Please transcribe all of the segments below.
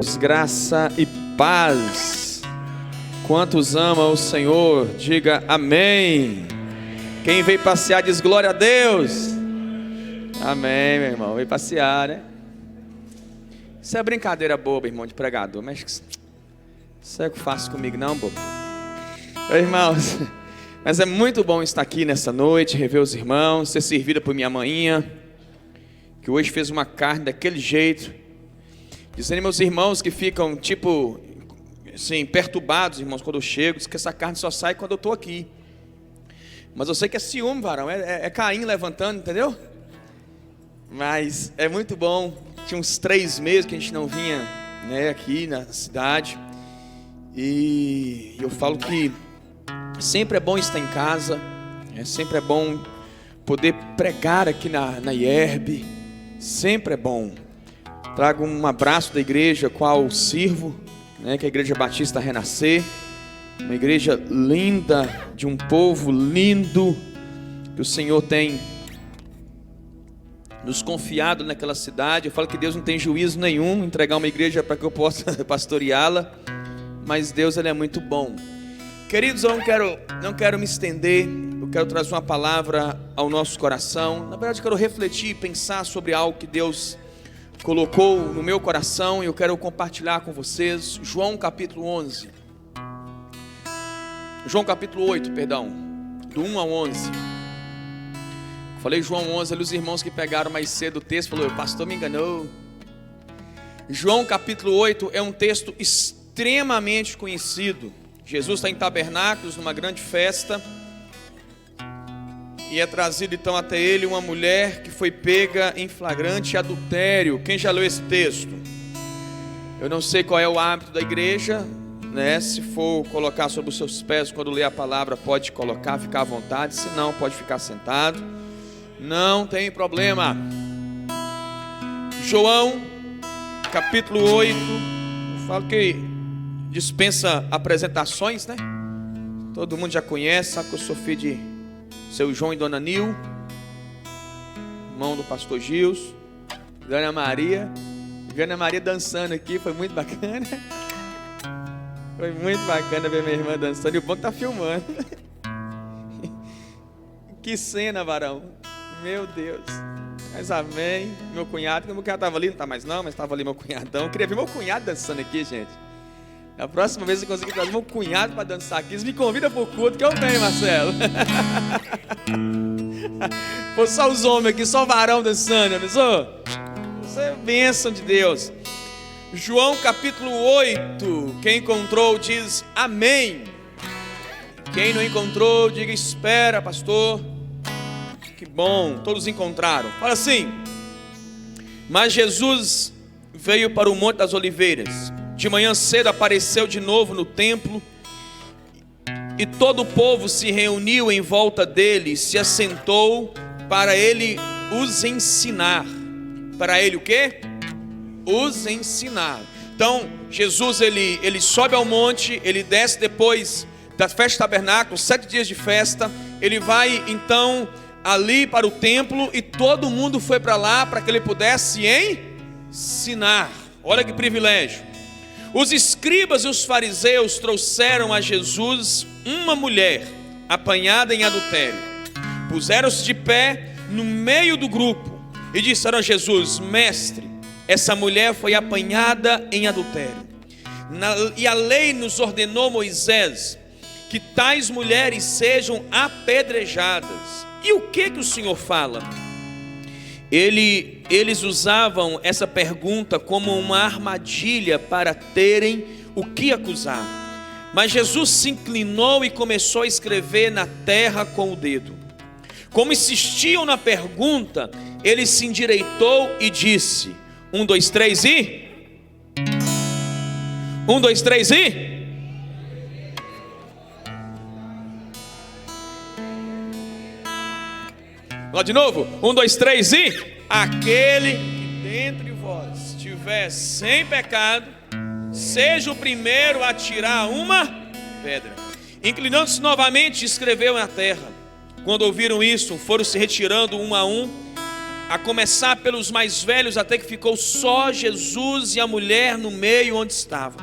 Deus, graça e paz. Quantos amam o Senhor, diga amém. Quem veio passear diz glória a Deus. Amém, meu irmão, veio passear, né? Isso é brincadeira boba, irmão, de pregador, mas isso é o que faço comigo não, bobo. Irmãos, mas é muito bom estar aqui nessa noite, rever os irmãos, ser servida por minha maninha, que hoje fez uma carne daquele jeito. Dizendo meus irmãos que ficam tipo assim, perturbados, irmãos, quando eu chego, diz que essa carne só sai quando eu estou aqui. Mas eu sei que é ciúme, varão, é Caim levantando, entendeu? Mas é muito bom. Tinha uns 3 meses que a gente não vinha, né, aqui na cidade. E eu falo que sempre é bom estar em casa, sempre é bom poder pregar aqui na IERB, sempre é bom. Trago um abraço da igreja qual sirvo, né, que é a Igreja Batista Renascer, uma igreja linda, de um povo lindo, que o Senhor tem nos confiado naquela cidade. Eu falo que Deus não tem juízo nenhum em entregar uma igreja para que eu possa pastoreá-la, mas Deus, Ele é muito bom. Queridos, eu não quero me estender, eu quero trazer uma palavra ao nosso coração. Na verdade, eu quero refletir e pensar sobre algo que Deus colocou no meu coração e eu quero compartilhar com vocês. João capítulo 11. João capítulo 8, perdão, do 1 ao 11. Falei João 11, ali os irmãos que pegaram mais cedo o texto falaram, o pastor me enganou. João capítulo 8 é um texto extremamente conhecido. Jesus está em tabernáculos, numa grande festa, e é trazido então até ele uma mulher que foi pega em flagrante adultério. Quem já leu esse texto? Eu não sei qual é o hábito da igreja, né? Se for colocar sobre os seus pés quando ler a palavra, pode colocar, ficar à vontade. Se não, pode ficar sentado, não tem problema. João capítulo 8, eu falo que dispensa apresentações, né? Todo mundo já conhece, sabe que eu sou filho de seu João e Dona Nil, irmão do pastor Gilson, Dona Maria. Dona Maria dançando aqui, foi muito bacana. Foi muito bacana ver minha irmã dançando, e o bom que tá filmando. Que cena, varão, meu Deus. Mas amém. Meu cunhado estava ali, não está mais não, mas estava ali meu cunhadão. Eu queria ver meu cunhado dançando aqui, gente. Na próxima vez que eu conseguir trazer meu cunhado para dançar aqui, me convida para o culto que eu venho, Marcelo. Pô, só os homens aqui, só o varão dançando, pensou? Isso é bênção de Deus. João capítulo 8, quem encontrou diz amém. Quem não encontrou, diga espera, pastor. Que bom, todos encontraram. Fala assim: mas Jesus veio para o Monte das Oliveiras. De manhã cedo apareceu de novo no templo, e todo o povo se reuniu em volta dele e se assentou para ele os ensinar. Para ele o quê? Os ensinar. Então Jesus ele sobe ao monte, ele desce depois da festa do tabernáculo, 7 dias de festa. Ele vai então ali para o templo e todo mundo foi para lá para que ele pudesse ensinar. Olha que privilégio. Os escribas e os fariseus trouxeram a Jesus uma mulher apanhada em adultério. Puseram-se de pé no meio do grupo e disseram a Jesus: mestre, essa mulher foi apanhada em adultério. E a lei nos ordenou, Moisés, que tais mulheres sejam apedrejadas. E o que o Senhor fala? Eles usavam essa pergunta como uma armadilha para terem o que acusar. Mas Jesus se inclinou e começou a escrever na terra com o dedo. Como insistiam na pergunta, ele se endireitou e disse: 1, 2, 3 e... 1, 2, 3 e... Lá de novo, 1, 2, 3 e... aquele que dentre vós estiver sem pecado, seja o primeiro a tirar uma pedra. Inclinando-se novamente, escreveu na terra. Quando ouviram isso, foram se retirando um a um, a começar pelos mais velhos, até que ficou só Jesus e a mulher no meio onde estava.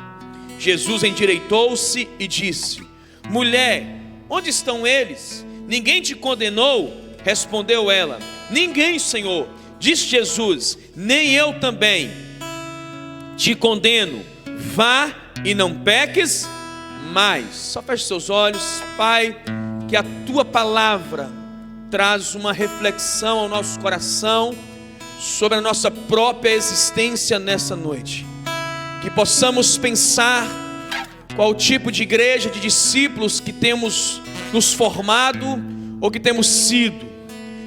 Jesus endireitou-se e disse: mulher, onde estão eles? Ninguém te condenou? Respondeu ela: ninguém, Senhor. Disse Jesus: nem eu também te condeno. Vá e não peques mais. Só feche seus olhos. Pai, que a tua palavra traz uma reflexão ao nosso coração sobre a nossa própria existência nessa noite. Que possamos pensar qual tipo de igreja, de discípulos que temos nos formado ou que temos sido.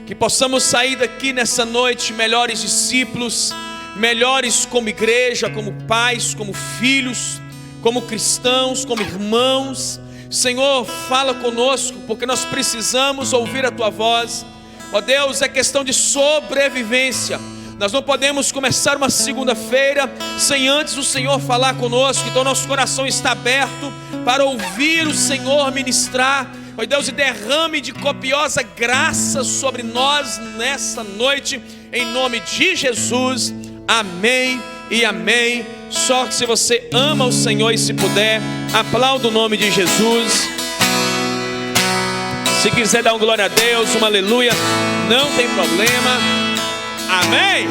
Que possamos sair daqui nessa noite melhores discípulos, melhores como igreja, como pais, como filhos, como cristãos, como irmãos. Senhor, fala conosco, porque nós precisamos ouvir a tua voz. Ó Deus, é questão de sobrevivência. Nós não podemos começar uma segunda-feira sem antes o Senhor falar conosco. Então nosso coração está aberto para ouvir o Senhor ministrar. Ó Deus, e derrame de copiosa graça sobre nós nessa noite, em nome de Jesus. Amém e amém. Só que se você ama o Senhor e se puder, aplauda o nome de Jesus. Se quiser dar um glória a Deus, um aleluia, não tem problema. Amém.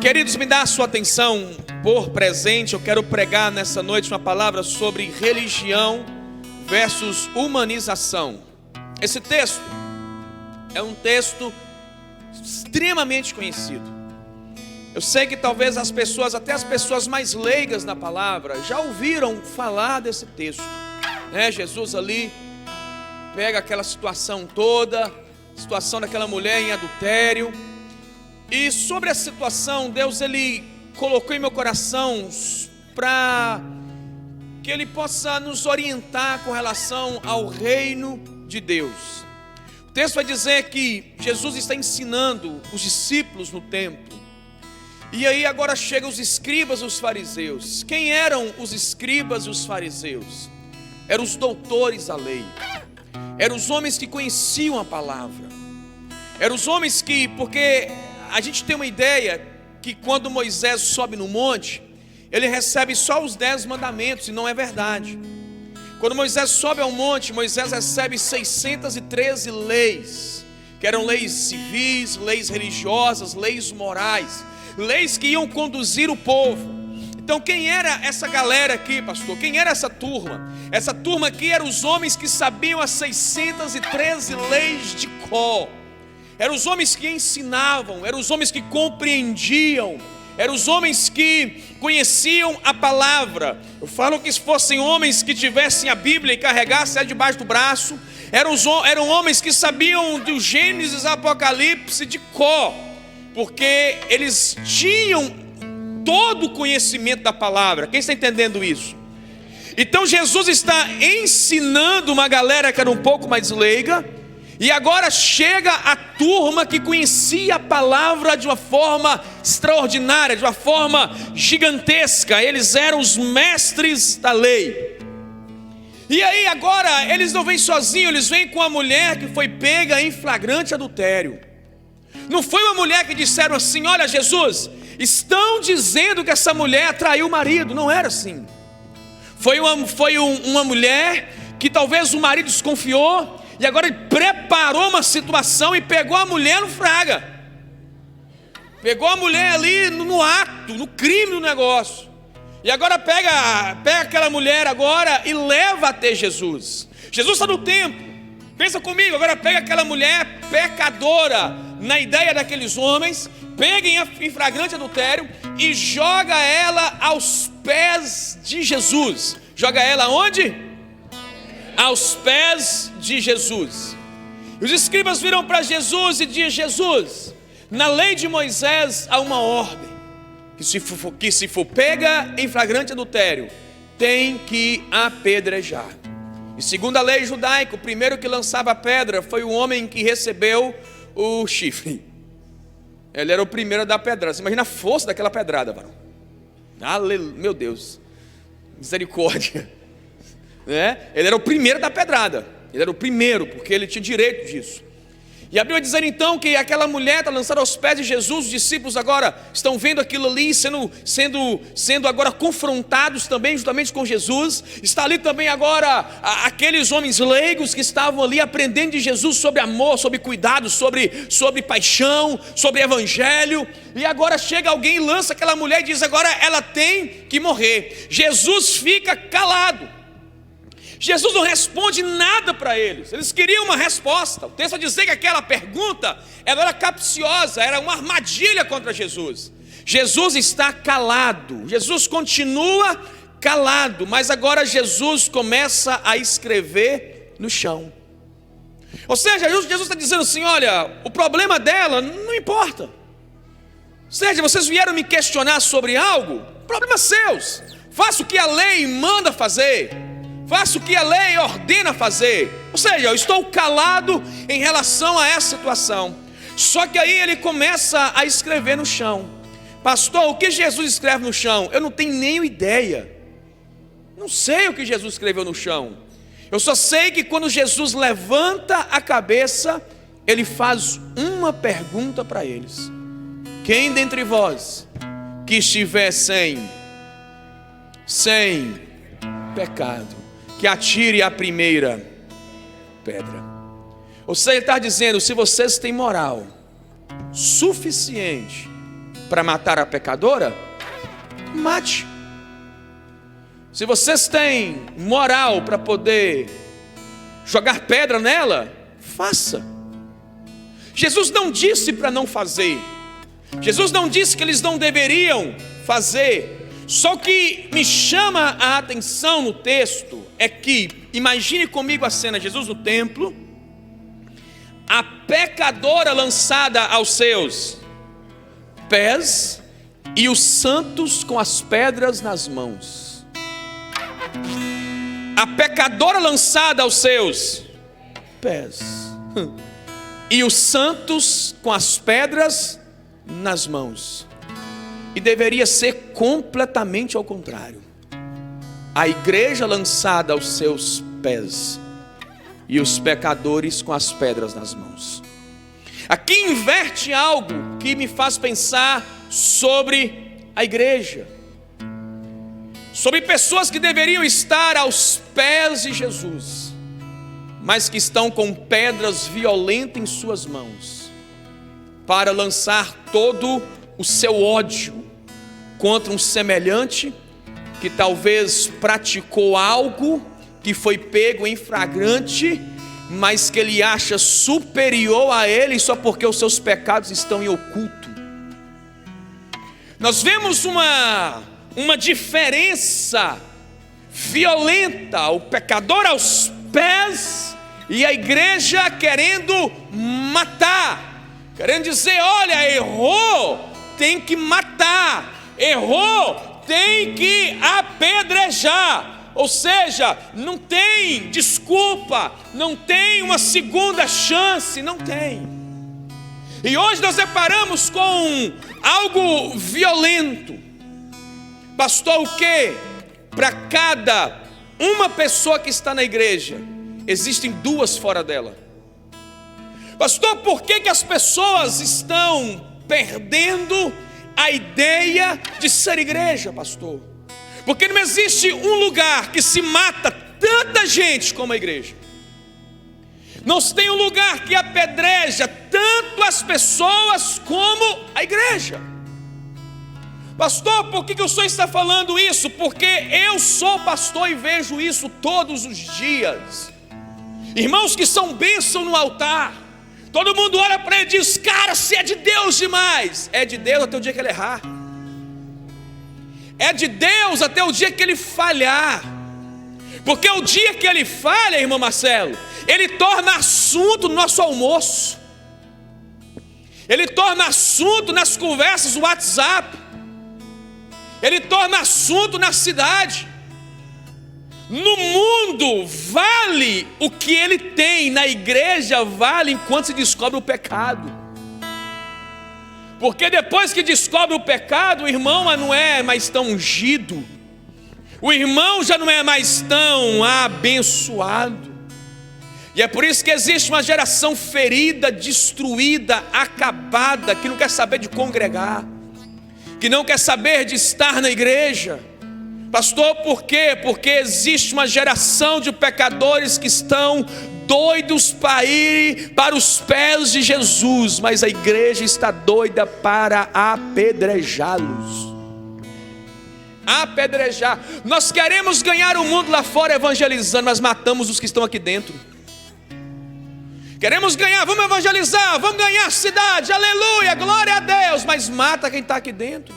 Queridos, me dá a sua atenção por presente. Eu quero pregar nessa noite uma palavra sobre religião versus humanização. Esse texto é um texto extremamente conhecido. Eu sei que talvez as pessoas, até as pessoas mais leigas na palavra, já ouviram falar desse texto, né? Jesus ali pega aquela situação toda, situação daquela mulher em adultério, e sobre a situação, Deus ele colocou em meu coração para que ele possa nos orientar com relação ao reino de Deus. O texto vai dizer que Jesus está ensinando os discípulos no templo. E aí agora chegam os escribas e os fariseus. Quem eram os escribas e os fariseus? Eram os doutores da lei. Eram os homens que conheciam a palavra. Eram os homens que, porque a gente tem uma ideia que quando Moisés sobe no monte, ele recebe só os 10 mandamentos, e não é verdade. Quando Moisés sobe ao monte, Moisés recebe 613 leis, que eram leis civis, leis religiosas, leis morais, leis que iam conduzir o povo. Então quem era essa galera aqui, pastor? Quem era essa turma? Essa turma aqui eram os homens que sabiam as 613 leis de cor. Eram os homens que ensinavam, eram os homens que compreendiam, eram os homens que conheciam a palavra. Eu falo que se fossem homens que tivessem a Bíblia e carregassem ela debaixo do braço, eram homens que sabiam do Gênesis, Apocalipse de cor, porque eles tinham todo o conhecimento da palavra. Quem está entendendo isso? Então Jesus está ensinando uma galera que era um pouco mais leiga, e agora chega a turma que conhecia a palavra de uma forma extraordinária, de uma forma gigantesca. Eles eram os mestres da lei. E aí agora eles não vêm sozinhos, eles vêm com a mulher que foi pega em flagrante adultério. Não foi uma mulher que disseram assim: olha Jesus, estão dizendo que essa mulher traiu o marido. Não era assim. Foi uma mulher que talvez o marido desconfiou, e agora ele preparou uma situação e pegou a mulher no fraga. Pegou a mulher ali no ato, no crime do negócio. E agora pega aquela mulher agora e leva até Jesus. Jesus está no templo. Pensa comigo, agora pega aquela mulher pecadora, na ideia daqueles homens, pega em flagrante adultério e joga ela aos pés de Jesus. Joga ela onde? Aos pés de Jesus. Os escribas viram para Jesus e dizem: Jesus, na lei de Moisés há uma ordem, que se for pega em flagrante adultério, tem que apedrejar. E segundo a lei judaica, o primeiro que lançava a pedra foi o homem que recebeu o chifre. Ele era o primeiro a dar a pedrada. Você imagina a força daquela pedrada, varão. Aleluia, meu Deus, misericórdia, né? Ele era o primeiro da pedrada. Ele era o primeiro, porque ele tinha direito disso. E a Bíblia diz então que aquela mulher está lançada aos pés de Jesus. Os discípulos agora estão vendo aquilo ali, sendo agora confrontados também juntamente com Jesus. Está ali também agora aqueles homens leigos que estavam ali aprendendo de Jesus sobre amor, sobre cuidado, sobre paixão, sobre evangelho. E agora chega alguém e lança aquela mulher e diz: agora ela tem que morrer. Jesus fica calado. Jesus não responde nada para eles. Eles queriam uma resposta. O texto vai dizer que aquela pergunta ela era capciosa, era uma armadilha contra Jesus. Jesus está calado. Jesus continua calado, mas agora Jesus começa a escrever no chão. Ou seja, Jesus está dizendo assim: olha, o problema dela não importa. Ou seja, vocês vieram me questionar sobre algo, problemas seus. Faça o que a lei manda fazer. Faço o que a lei ordena fazer. Ou seja, eu estou calado em relação a essa situação. Só que aí ele começa a escrever no chão. Pastor, o que Jesus escreve no chão? Eu não tenho nem ideia. Não sei o que Jesus escreveu no chão. Eu só sei que quando Jesus levanta a cabeça, ele faz uma pergunta para eles: quem dentre vós que estiver sem pecado, que atire a primeira pedra. Ou seja, ele está dizendo: se vocês têm moral suficiente para matar a pecadora, mate. Se vocês têm moral para poder jogar pedra nela, faça. Jesus não disse para não fazer. Jesus não disse que eles não deveriam fazer. Só que me chama a atenção no texto é que, imagine comigo a cena: Jesus no templo, a pecadora lançada aos seus pés e os santos com as pedras nas mãos. A pecadora lançada aos seus pés e os santos com as pedras nas mãos. E deveria ser completamente ao contrário: a igreja lançada aos seus pés e os pecadores com as pedras nas mãos. Aqui inverte algo que me faz pensar sobre a igreja, sobre pessoas que deveriam estar aos pés de Jesus, mas que estão com pedras violentas em suas mãos, para lançar todo o seu ódio contra um semelhante que talvez praticou algo que foi pego em flagrante, mas que ele acha superior a ele só porque os seus pecados estão em oculto. Nós vemos uma diferença violenta: o pecador aos pés e a igreja querendo matar, querendo dizer: olha, errou, tem que matar, errou, tem que apedrejar. Ou seja, não tem desculpa, não tem uma segunda chance, não tem. E hoje nós deparamos com algo violento. Pastor, o que? Para cada uma pessoa que está na igreja, existem duas fora dela. Pastor, por que as pessoas estão perdendo a ideia de ser igreja, pastor? Porque não existe um lugar que se mata tanta gente como a igreja. Não tem um lugar que apedreja tanto as pessoas como a igreja. Pastor, por que o senhor está falando isso? Porque eu sou pastor e vejo isso todos os dias. Irmãos que são bênção no altar, todo mundo olha para ele e diz: cara, se é de Deus demais. É de Deus até o dia que ele errar. É de Deus até o dia que ele falhar. Porque o dia que ele falha, irmão Marcelo, ele torna assunto no nosso almoço, ele torna assunto nas conversas do WhatsApp, ele torna assunto na cidade. No mundo vale o que ele tem, na igreja vale enquanto se descobre o pecado. Porque depois que descobre o pecado, o irmão não é mais tão ungido, o irmão já não é mais tão abençoado. E é por isso que existe uma geração ferida, destruída, acabada, que não quer saber de congregar, que não quer saber de estar na igreja. Pastor, por quê? Porque existe uma geração de pecadores que estão doidos para ir para os pés de Jesus, mas a igreja está doida para apedrejá-los. Apedrejar. Nós queremos ganhar o mundo lá fora evangelizando, mas matamos os que estão aqui dentro. Queremos ganhar, vamos evangelizar, vamos ganhar a cidade, aleluia, glória a Deus, mas mata quem está aqui dentro.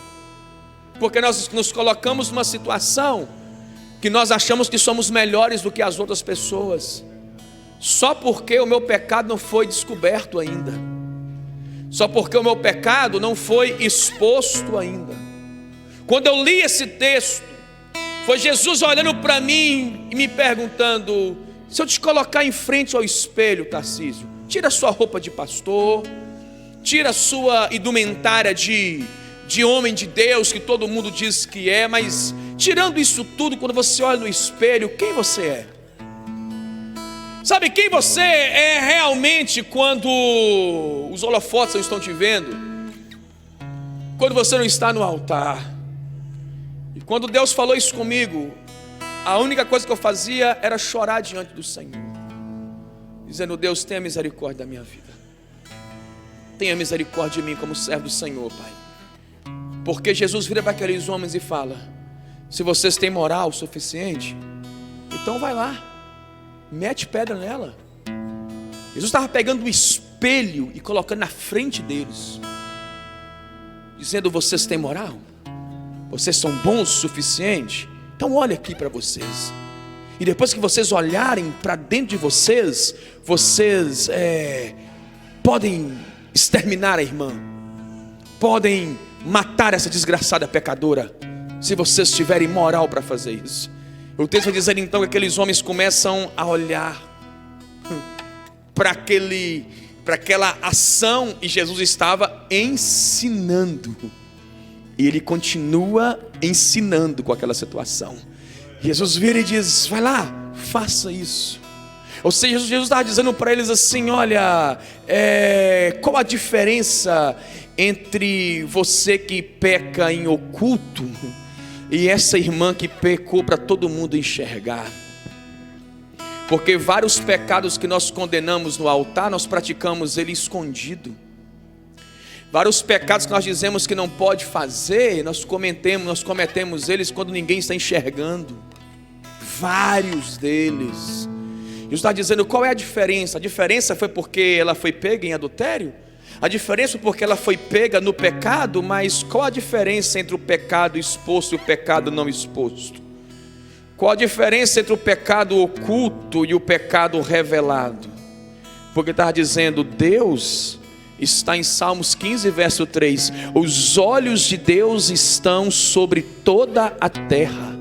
Porque nós nos colocamos numa situação que nós achamos que somos melhores do que as outras pessoas, só porque o meu pecado não foi descoberto ainda, só porque o meu pecado não foi exposto ainda. Quando eu li esse texto, foi Jesus olhando para mim e me perguntando: se eu te colocar em frente ao espelho, Tarcísio, tira a sua roupa de pastor, tira a sua indumentária de homem de Deus, que todo mundo diz que é, mas tirando isso tudo, quando você olha no espelho, quem você é? Sabe quem você é realmente quando os holofotes não estão te vendo? Quando você não está no altar. E quando Deus falou isso comigo, a única coisa que eu fazia era chorar diante do Senhor, dizendo: Deus, tenha misericórdia da minha vida, tenha misericórdia de mim como servo do Senhor, Pai. Porque Jesus vira para aqueles homens e fala: se vocês têm moral suficiente, então vai lá, mete pedra nela. Jesus estava pegando um espelho e colocando na frente deles, dizendo: vocês têm moral? Vocês são bons o suficiente? Então olha aqui para vocês. E depois que vocês olharem para dentro de vocês, vocês podem exterminar a irmã, podem matar essa desgraçada pecadora, se vocês tiverem moral para fazer isso. O texto vai dizer então que aqueles homens começam a olhar para aquela ação, e Jesus estava ensinando. E ele continua ensinando com aquela situação. Jesus vira e diz: vai lá, faça isso. Ou seja, Jesus estava dizendo para eles assim: olha, qual a diferença entre você que peca em oculto e essa irmã que pecou para todo mundo enxergar? Porque vários pecados que nós condenamos no altar, nós praticamos ele escondido. Vários pecados que nós dizemos que não pode fazer, nós cometemos eles quando ninguém está enxergando. Vários deles. Jesus está dizendo: qual é a diferença? A diferença foi porque ela foi pega em adultério? A diferença foi porque ela foi pega no pecado? Mas qual a diferença entre o pecado exposto e o pecado não exposto? Qual a diferença entre o pecado oculto e o pecado revelado? Porque estava dizendo: Deus está em Salmos 15, verso 3: os olhos de Deus estão sobre toda a terra,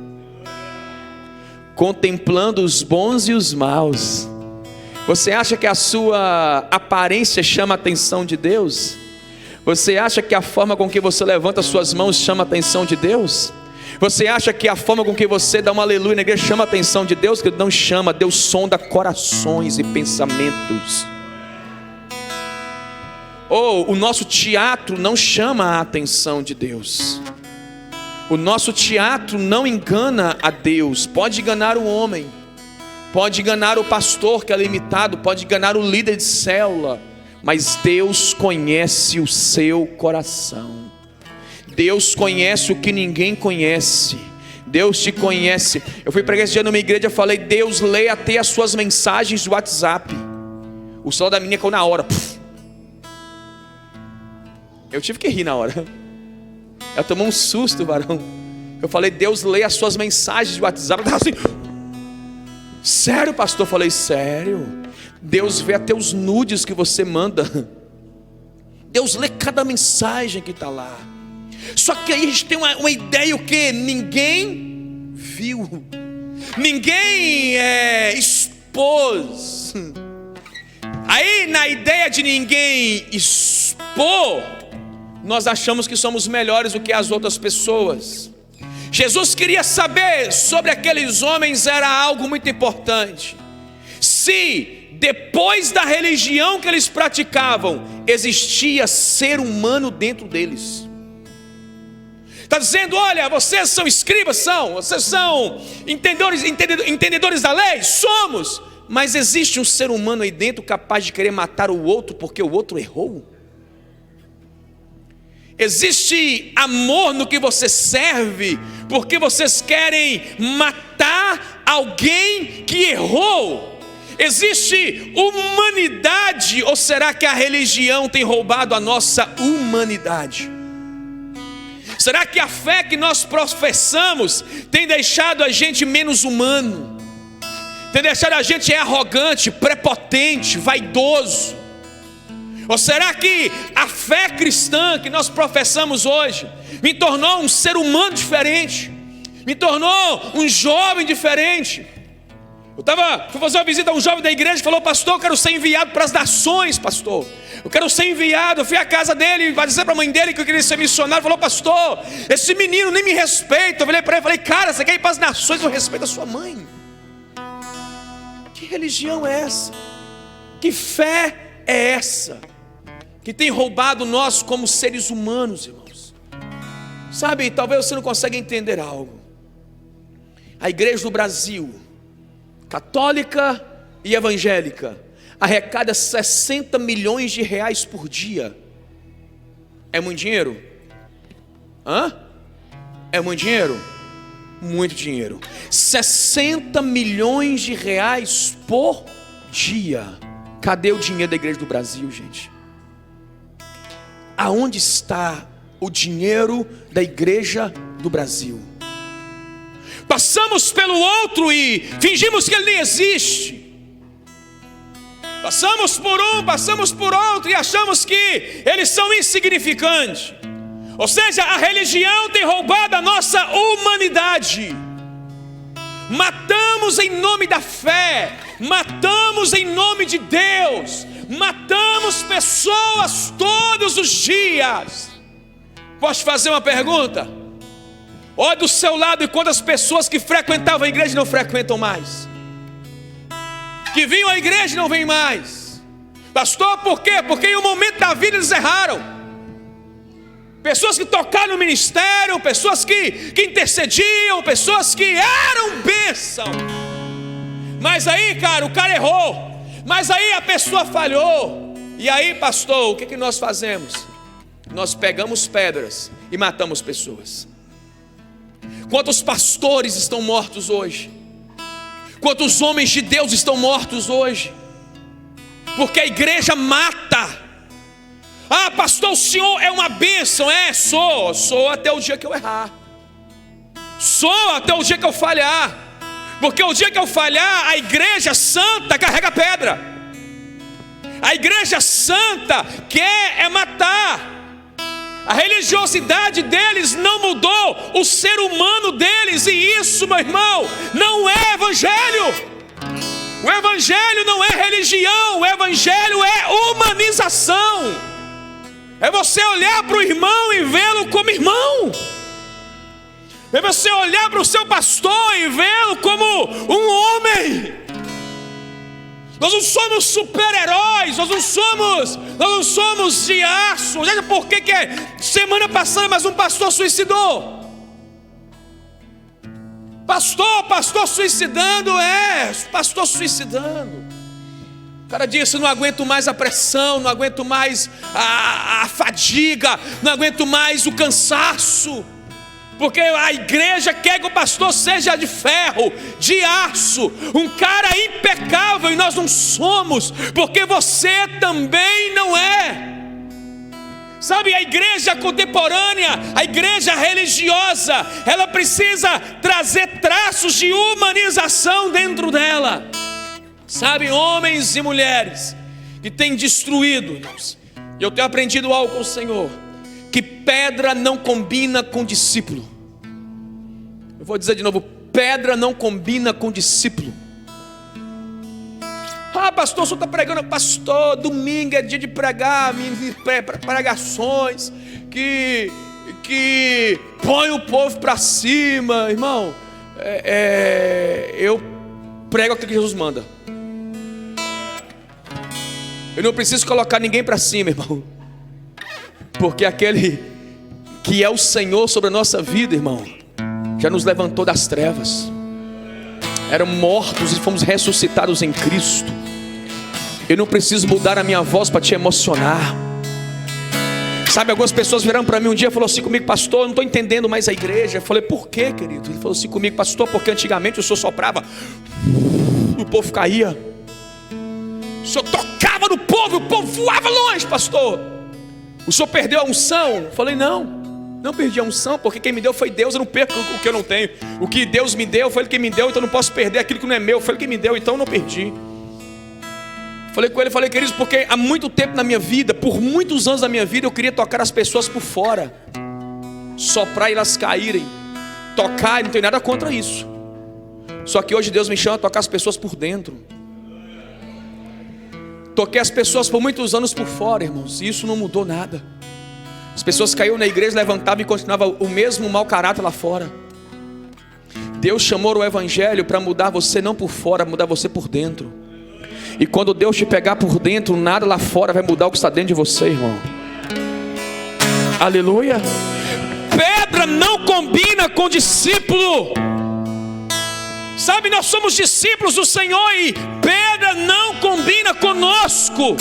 contemplando os bons e os maus. Você acha que a sua aparência chama a atenção de Deus? Você acha que a forma com que você levanta suas mãos chama a atenção de Deus? Você acha que a forma com que você dá uma aleluia na igreja chama a atenção de Deus? Que não chama. Deus sonda corações e pensamentos. O nosso teatro não chama a atenção de Deus. O nosso teatro não engana a Deus. Pode enganar o homem, pode enganar o pastor que é limitado, pode enganar o líder de célula, mas Deus conhece o seu coração. Deus conhece o que ninguém conhece. Deus te conhece. Eu fui pregar esse dia numa igreja e falei: Deus lê até as suas mensagens do WhatsApp. O celular da menina caiu na hora. Eu tive que rir na hora. Ela tomou um susto, varão. Eu falei: Deus lê as suas mensagens de WhatsApp. Ela estava assim: sério, pastor? Eu falei: sério. Deus vê até os nudes que você manda. Deus lê cada mensagem que está lá. Só que aí a gente tem uma ideia: o que? Ninguém viu, ninguém expôs. Aí na ideia de ninguém expor, nós achamos que somos melhores do que as outras pessoas. Jesus queria saber sobre aqueles homens, era algo muito importante. Se depois da religião que eles praticavam, existia ser humano dentro deles. Está dizendo, olha, vocês são escribas, vocês são entendedores da lei? Somos. Mas existe um ser humano aí dentro capaz de querer matar o outro porque o outro errou? Existe amor no que você serve porque vocês querem matar alguém que errou? Existe humanidade, ou será que a religião tem roubado a nossa humanidade? Será que a fé que nós professamos tem deixado a gente menos humano? Tem deixado a gente arrogante, prepotente, vaidoso? Ou será que a fé cristã que nós professamos hoje me tornou um ser humano diferente? Me tornou um jovem diferente? Fui fazer uma visita a um jovem da igreja e falou: pastor, eu quero ser enviado para as nações, pastor. Eu quero ser enviado. Eu fui à casa dele, vai dizer para a mãe dele que eu queria ser missionário. Ele falou: pastor, esse menino nem me respeita. Eu falei para ele, falei: cara, você quer ir para as nações, eu respeito a sua mãe. Que religião é essa? Que fé é essa? Que tem roubado nós como seres humanos, irmãos. Sabe, talvez você não consiga entender algo. A igreja do Brasil, católica e evangélica, arrecada 60 milhões de reais por dia. É muito dinheiro? É muito dinheiro? Muito dinheiro. 60 milhões de reais por dia. Cadê o dinheiro da igreja do Brasil, gente? Aonde está o dinheiro da igreja do Brasil? Passamos pelo outro e fingimos que ele nem existe. Passamos por um, passamos por outro e achamos que eles são insignificantes. Ou seja, a religião tem roubado a nossa humanidade. Matamos em nome da fé, matamos em nome de Deus, matamos pessoas todos os dias. Posso fazer uma pergunta? Olha do seu lado e quantas pessoas que frequentavam a igreja não frequentam mais, que vinham à igreja e não vêm mais. Pastor, por quê? Porque em um momento da vida eles erraram. Pessoas que tocaram no ministério, pessoas que intercediam, pessoas que eram bênção. Mas aí, cara, o cara errou. Mas aí a pessoa falhou. E aí, pastor, o que nós fazemos? Nós pegamos pedras e matamos pessoas. Quantos pastores estão mortos hoje? Quantos homens de Deus estão mortos hoje? Porque a igreja mata. Ah, pastor, o senhor é uma bênção. Sou até o dia que eu errar. Sou até o dia que eu falhar. Porque o dia que eu falhar, a igreja santa carrega pedra. A igreja santa quer matar. A religiosidade deles não mudou o ser humano deles. E isso, meu irmão, não é evangelho. O evangelho não é religião. O evangelho é humanização. É você olhar para o irmão e vê-lo como irmão. É você olhar para o seu pastor e vê-lo como um homem. Nós não somos super-heróis, nós não somos de aço. Olha por que semana passada mais um pastor suicidou. Pastor suicidando, pastor suicidando. O cara disse: não aguento mais a pressão, não aguento mais a fadiga, não aguento mais o cansaço. Porque a igreja quer que o pastor seja de ferro, de aço, um cara impecável, e nós não somos, porque você também não é. Sabe, a igreja contemporânea, a igreja religiosa, ela precisa trazer traços de humanização dentro dela. Sabe, homens e mulheres que têm destruído, irmãos, e eu tenho aprendido algo com o Senhor, que pedra não combina com discípulo. Eu vou dizer de novo: pedra não combina com discípulo. Ah, pastor, o senhor está pregando. Pastor, domingo é dia de pregar, pregações que põe o povo para cima. Irmão, eu prego aquilo que Jesus manda. Eu não preciso colocar ninguém para cima, irmão, porque aquele que é o Senhor sobre a nossa vida, irmão, já nos levantou das trevas. Eram mortos e fomos ressuscitados em Cristo. Eu não preciso mudar a minha voz para te emocionar. Sabe, algumas pessoas vieram para mim um dia e falaram assim comigo: pastor, eu não estou entendendo mais a igreja. Eu falei: por quê, querido? Ele falou assim comigo: pastor, porque antigamente o senhor soprava, o povo caía. O senhor tocava no povo, o povo voava longe, pastor. O senhor perdeu a unção? Eu falei: não perdi a unção, porque quem me deu foi Deus. Eu não perco o que eu não tenho. O que Deus me deu foi Ele que me deu, então eu não posso perder aquilo que não é meu. Foi Ele que me deu, então eu não perdi. Falei com ele, falei: queridos, porque há muito tempo na minha vida, por muitos anos da minha vida, eu queria tocar as pessoas por fora, soprar e elas caírem, tocar, não tem nada contra isso. Só que hoje Deus me chama a tocar as pessoas por dentro. Toquei as pessoas por muitos anos por fora, irmãos, e isso não mudou nada. As pessoas caíam na igreja, levantavam e continuavam o mesmo mau caráter lá fora. Deus chamou o evangelho para mudar você não por fora, mudar você por dentro. E quando Deus te pegar por dentro, nada lá fora vai mudar o que está dentro de você, irmão. Aleluia. Pedra não combina com discípulo. Sabe, nós somos discípulos do Senhor e pedra não combina conosco.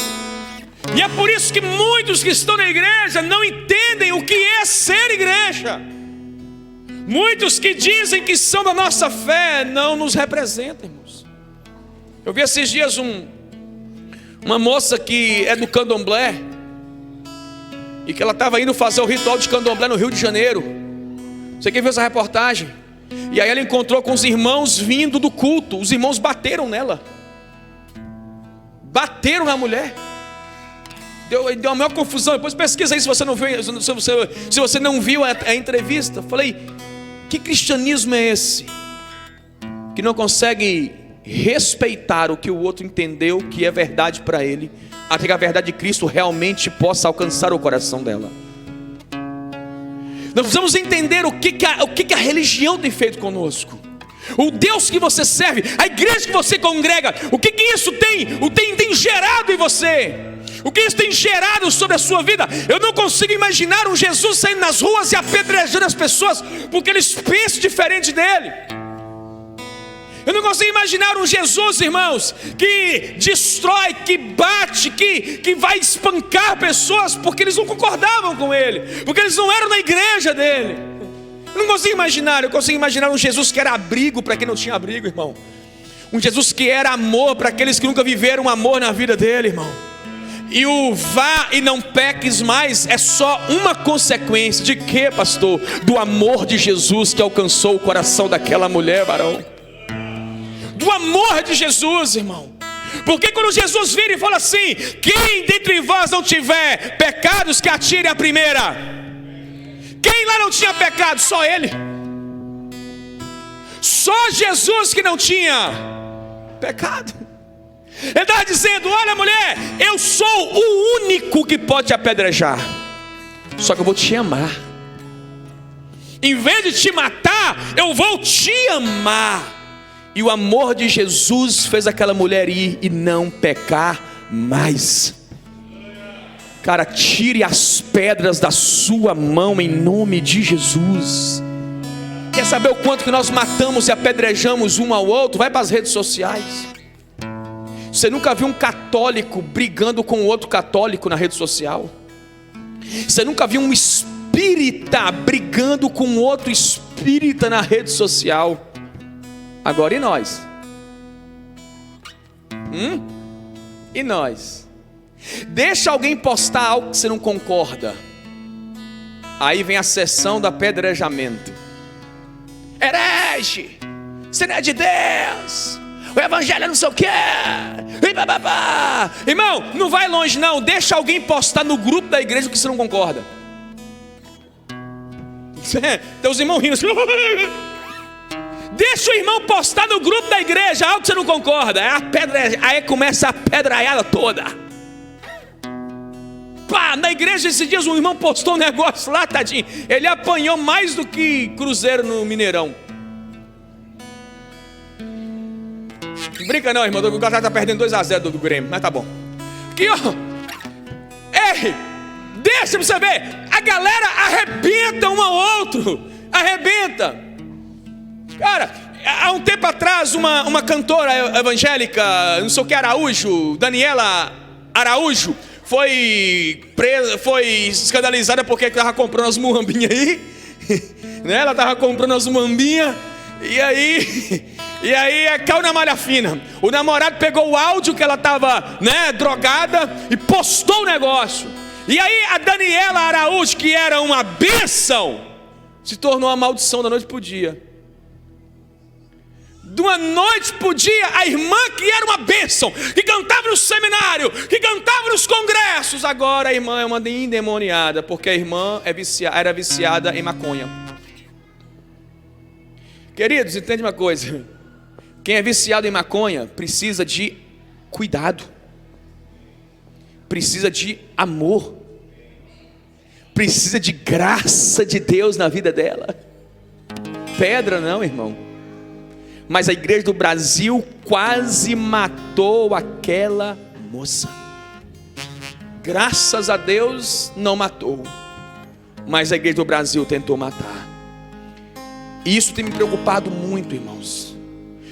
E é por isso que muitos que estão na igreja não entendem o que é ser igreja. Muitos que dizem que são da nossa fé não nos representam, irmãos. Eu vi esses dias uma moça que é do candomblé, e que ela estava indo fazer o ritual de candomblé no Rio de Janeiro. Você quem viu essa reportagem? E aí ela encontrou com os irmãos vindo do culto. Os irmãos bateram nela, bateram na mulher. Deu a maior confusão. Depois pesquisa aí se você não viu, se você não viu a entrevista. Falei: que cristianismo é esse que não consegue respeitar o que o outro entendeu que é verdade para ele, até que a verdade de Cristo realmente possa alcançar o coração dela? Nós precisamos entender o que a religião tem feito conosco, o Deus que você serve, a igreja que você congrega, o que isso tem gerado em você, o que isso tem gerado sobre a sua vida. Eu não consigo imaginar um Jesus saindo nas ruas e apedrejando as pessoas porque eles pensam diferente dele. Eu não consigo imaginar um Jesus, irmãos, que destrói, que bate, que vai espancar pessoas porque eles não concordavam com ele, porque eles não eram na igreja dele. Eu não consigo imaginar. Eu consigo imaginar um Jesus que era abrigo para quem não tinha abrigo, irmão. Um Jesus que era amor para aqueles que nunca viveram amor na vida dele, irmão. E o vá e não peques mais é só uma consequência de quê, pastor? Do amor de Jesus que alcançou o coração daquela mulher, varão. Do amor de Jesus, irmão. Porque quando Jesus vira e fala assim: quem dentre vós não tiver pecados, que atire a primeira. Quem lá não tinha pecado? Só ele. Só Jesus que não tinha pecado. Ele estava dizendo: olha, mulher, eu sou o único que pode te apedrejar, só que eu vou te amar. Em vez de te matar, eu vou te amar. E o amor de Jesus fez aquela mulher ir e não pecar mais. Cara, tire as pedras da sua mão em nome de Jesus. Quer saber o quanto que nós matamos e apedrejamos um ao outro? Vai para as redes sociais. Você nunca viu um católico brigando com outro católico na rede social? Você nunca viu um espírita brigando com outro espírita na rede social? Agora, e nós? E nós? Deixa alguém postar algo que você não concorda, aí vem a sessão do apedrejamento. Herege, você não é de Deus, o evangelho não sei o que. Irmão, não vai longe não. Deixa alguém postar no grupo da igreja o que você não concorda. Tem os irmãos rindo assim. Deixa o irmão postar no grupo da igreja algo que você não concorda. Aí começa a pedraiada toda. Pá, na igreja esses dias um irmão postou um negócio lá, tadinho. Ele apanhou mais do que Cruzeiro no Mineirão. Não brinca não, irmão, o cara tá perdendo 2-0 do Grêmio, mas tá bom. Que, ó, ei, deixa você ver, a galera arrebenta um ao outro, arrebenta. Cara, há um tempo atrás, uma cantora evangélica, não sei o que, Araújo, Daniela Araújo, foi presa, foi escandalizada porque estava comprando as muambinhas aí, né? Ela estava comprando as muambinhas, e aí caiu na malha fina. O namorado pegou o áudio que ela estava, né, drogada, e postou o negócio. E aí a Daniela Araújo, que era uma bênção, se tornou uma maldição da noite para o dia. De uma noite para o dia, a irmã que era uma bênção, que cantava no seminário, que cantava nos congressos, agora a irmã é uma endemoniada, porque a irmã era viciada em maconha. Queridos, entende uma coisa: quem é viciado em maconha precisa de cuidado, precisa de amor, precisa de graça de Deus na vida dela. Pedra não, irmão. Mas a igreja do Brasil quase matou aquela moça. Graças a Deus não matou, mas a igreja do Brasil tentou matar. E isso tem me preocupado muito, irmãos,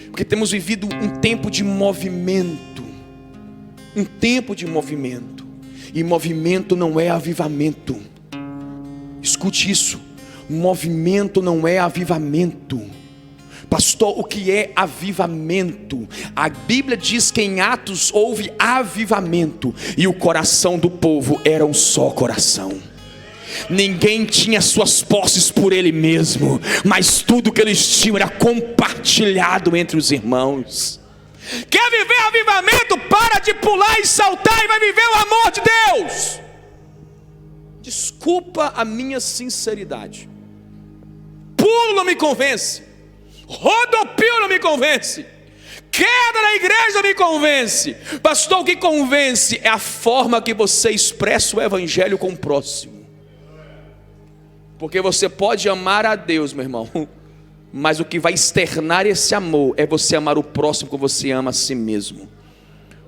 porque temos vivido um tempo de movimento. Um tempo de movimento. E movimento não é avivamento. Escute isso: movimento não é avivamento. Pastor, o que é avivamento? A Bíblia diz que em Atos houve avivamento, e o coração do povo era um só coração. Ninguém tinha suas posses por ele mesmo, mas tudo que eles tinham era compartilhado entre os irmãos. Quer viver avivamento? Para de pular e saltar e vai viver o amor de Deus. Desculpa a minha sinceridade. Pulo não me convence. Rodopio não me convence. Queda na igreja não me convence. Pastor, o que convence é a forma que você expressa o evangelho com o próximo. Porque você pode amar a Deus, meu irmão, mas o que vai externar esse amor é você amar o próximo como você ama a si mesmo.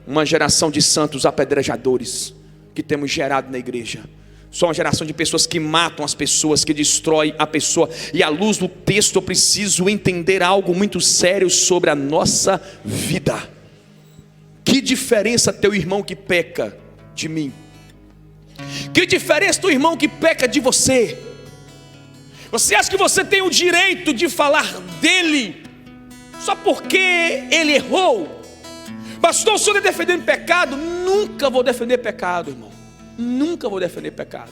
Uma geração de santos apedrejadores que temos gerado na igreja. Só uma geração de pessoas que matam as pessoas, que destroem a pessoa. E à luz do texto eu preciso entender algo muito sério sobre a nossa vida. Que diferença teu irmão que peca de mim? Que diferença teu irmão que peca de você? Você acha que você tem o direito de falar dele só porque ele errou? Pastor, o senhor está defendendo pecado? Nunca vou defender pecado, irmão. Nunca vou defender pecado.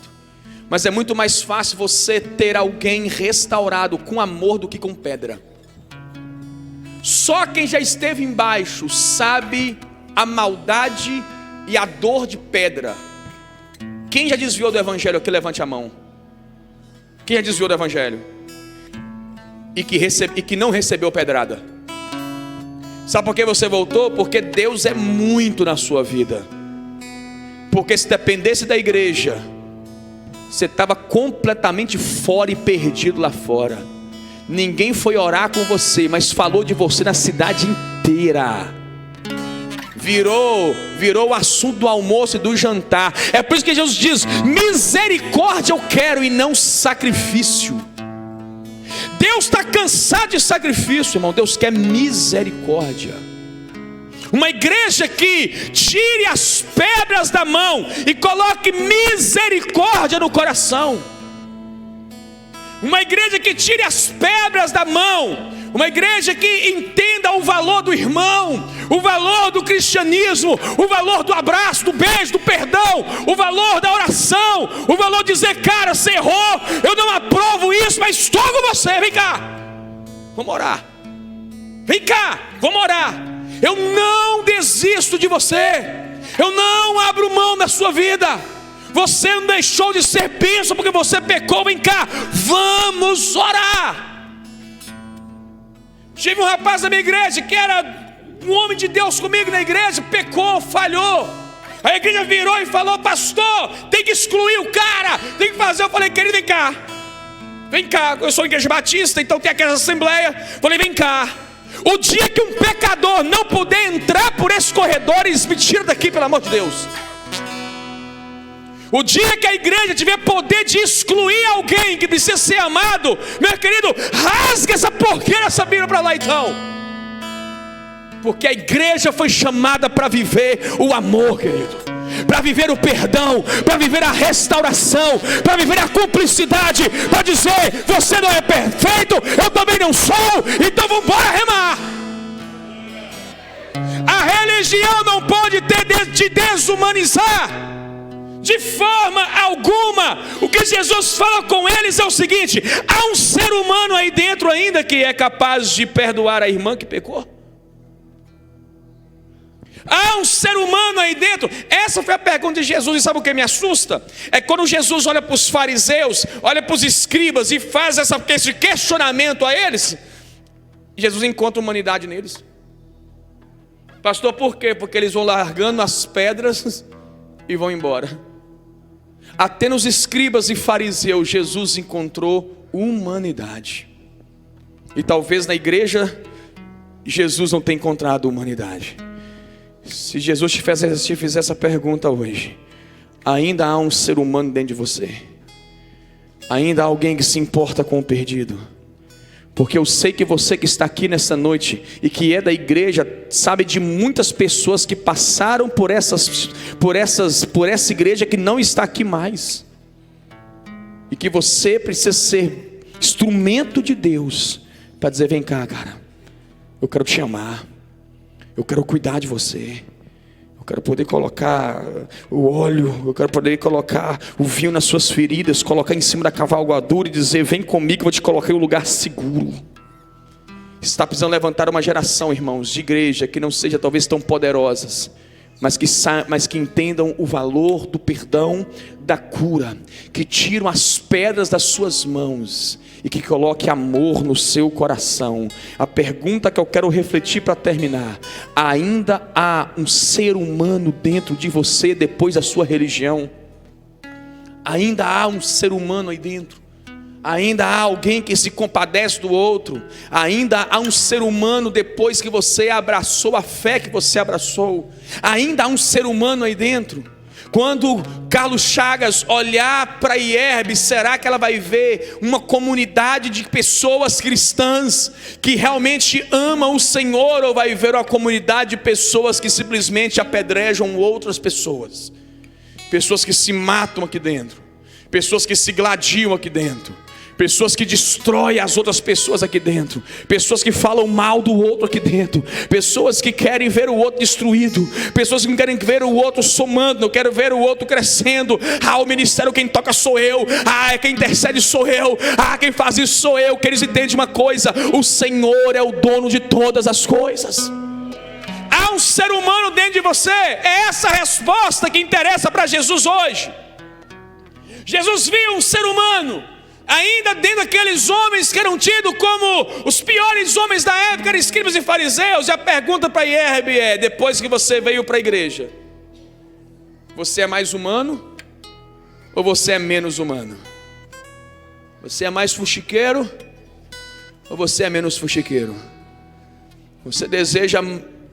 Mas é muito mais fácil você ter alguém restaurado com amor do que com pedra. Só quem já esteve embaixo sabe a maldade e a dor de pedra. Quem já desviou do evangelho aqui, levante a mão. Quem já desviou do evangelho e que não recebeu pedrada? Sabe por que você voltou? Porque Deus é muito na sua vida. Porque se dependesse da igreja, você estava completamente fora e perdido lá fora. Ninguém foi orar com você, mas falou de você na cidade inteira. Virou o assunto do almoço e do jantar. É por isso que Jesus diz: misericórdia eu quero e não sacrifício. Deus está cansado de sacrifício, irmão. Deus quer misericórdia. Uma igreja que tire as pedras da mão e coloque misericórdia no coração. Uma igreja que tire as pedras da mão. Uma igreja que entenda o valor do irmão, o valor do cristianismo, o valor do abraço, do beijo, do perdão, o valor da oração, o valor de dizer: cara, você errou, eu não aprovo isso, mas estou com você, vem cá, vamos orar. Vem cá, vamos orar. Eu não desisto de você. Eu não abro mão da sua vida. Você não deixou de ser bênção porque você pecou. Vem cá, vamos orar. Tive um rapaz da minha igreja que era um homem de Deus comigo na igreja. Pecou, falhou. A igreja virou e falou: pastor, tem que excluir o cara, tem que fazer. Eu falei: querido, vem cá. Vem cá, eu sou igreja batista, então tem aquela assembleia. Falei: vem cá. O dia que um pecador não puder entrar por esses corredores, me tira daqui, pelo amor de Deus. O dia que a igreja tiver poder de excluir alguém que precisa ser amado, meu querido, rasga essa porqueira, essa Bíblia para lá então. Porque a igreja foi chamada para viver o amor, querido, para viver o perdão, para viver a restauração, para viver a cumplicidade, para dizer: você não é perfeito, eu também não sou, então vamos embora remar. A religião não pode te desumanizar de forma alguma. O que Jesus fala com eles é o seguinte: há um ser humano aí dentro ainda que é capaz de perdoar a irmã que pecou? Há um ser humano aí dentro? Essa foi a pergunta de Jesus. E sabe o que me assusta? É quando Jesus olha para os fariseus, olha para os escribas e faz esse questionamento a eles. Jesus encontra humanidade neles. Pastor, por quê? Porque eles vão largando as pedras e vão embora. Até nos escribas e fariseus Jesus encontrou humanidade. E talvez na igreja Jesus não tenha encontrado humanidade. Se Jesus te fizer essa pergunta hoje: ainda há um ser humano dentro de você? Ainda há alguém que se importa com o perdido? Porque eu sei que você que está aqui nessa noite e que é da igreja sabe de muitas pessoas que passaram por essa igreja que não está aqui mais, e que você precisa ser instrumento de Deus para dizer: vem cá, cara, eu quero te amar, eu quero cuidar de você, eu quero poder colocar o óleo, eu quero poder colocar o vinho nas suas feridas, colocar em cima da cavalgadura e dizer: vem comigo, eu vou te colocar em um lugar seguro. Está precisando levantar uma geração, irmãos, de igreja que não seja talvez tão poderosas, mas que entendam o valor do perdão, da cura, que tiram as pedras das suas mãos e que coloque amor no seu coração. A pergunta que eu quero refletir para terminar: ainda há um ser humano dentro de você depois da sua religião? Ainda há um ser humano aí dentro? Ainda há alguém que se compadece do outro? Ainda há um ser humano depois que você abraçou a fé que você abraçou? Ainda há um ser humano aí dentro? Quando Carlos Chagas olhar para IERB, será que ela vai ver uma comunidade de pessoas cristãs que realmente amam o Senhor, ou vai ver uma comunidade de pessoas que simplesmente apedrejam outras pessoas? Pessoas que se matam aqui dentro, pessoas que se gladiam aqui dentro, pessoas que destroem as outras pessoas aqui dentro, pessoas que falam mal do outro aqui dentro, pessoas que querem ver o outro destruído, pessoas que não querem ver o outro somando, não querem ver o outro crescendo. O ministério quem toca sou eu, quem intercede sou eu, quem faz isso sou eu. Que eles entendem uma coisa: o Senhor é o dono de todas as coisas. Há um ser humano dentro de você. É essa a resposta que interessa para Jesus hoje. Jesus viu um ser humano ainda dentro daqueles homens que eram tidos como os piores homens da época, eram escribas e fariseus. E a pergunta para IERB é: depois que você veio para a igreja, você é mais humano ou você é menos humano? Você é mais fuxiqueiro ou você é menos fuxiqueiro? Você deseja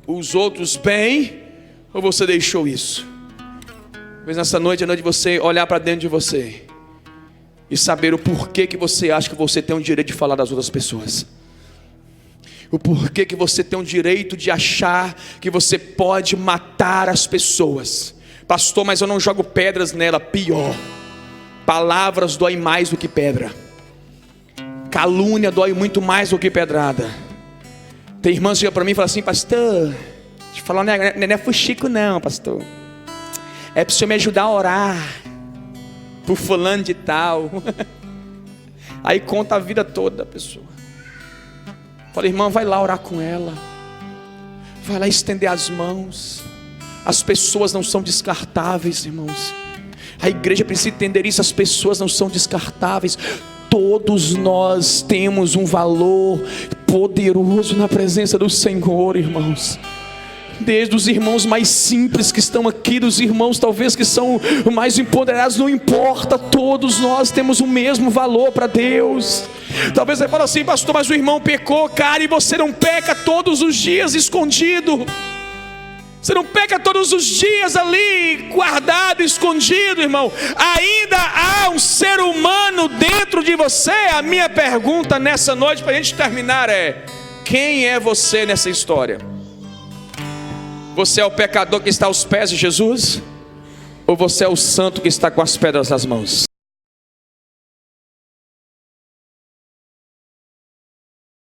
os outros bem ou você deixou isso? Talvez nessa noite é noite de você olhar para dentro de você e saber o porquê que você acha que você tem o direito de falar das outras pessoas. O porquê que você tem o direito de achar que você pode matar as pessoas. Pastor, mas eu não jogo pedras nela. Pior, palavras doem mais do que pedra. Calúnia dói muito mais do que pedrada. Tem irmãs que chegam para mim e falam assim: pastor, deixa eu falar, não é fuxico não, pastor, é para o senhor me ajudar a orar por fulano de tal. Aí conta a vida toda da pessoa. Fala: irmã, vai lá orar com ela, vai lá estender as mãos. As pessoas não são descartáveis, irmãos. A igreja precisa entender isso. As pessoas não são descartáveis. Todos nós temos um valor poderoso na presença do Senhor, irmãos. Desde os irmãos mais simples que estão aqui, dos irmãos talvez que são mais empoderados, não importa, todos nós temos o mesmo valor para Deus. Talvez você fale assim: pastor, mas o irmão pecou. Cara, e você não peca todos os dias escondido? Você não peca todos os dias ali, guardado, escondido, irmão. Ainda há um ser humano dentro de você. A minha pergunta nessa noite, para a gente terminar, é: quem é você nessa história? Você é o pecador que está aos pés de Jesus? Ou você é o santo que está com as pedras nas mãos?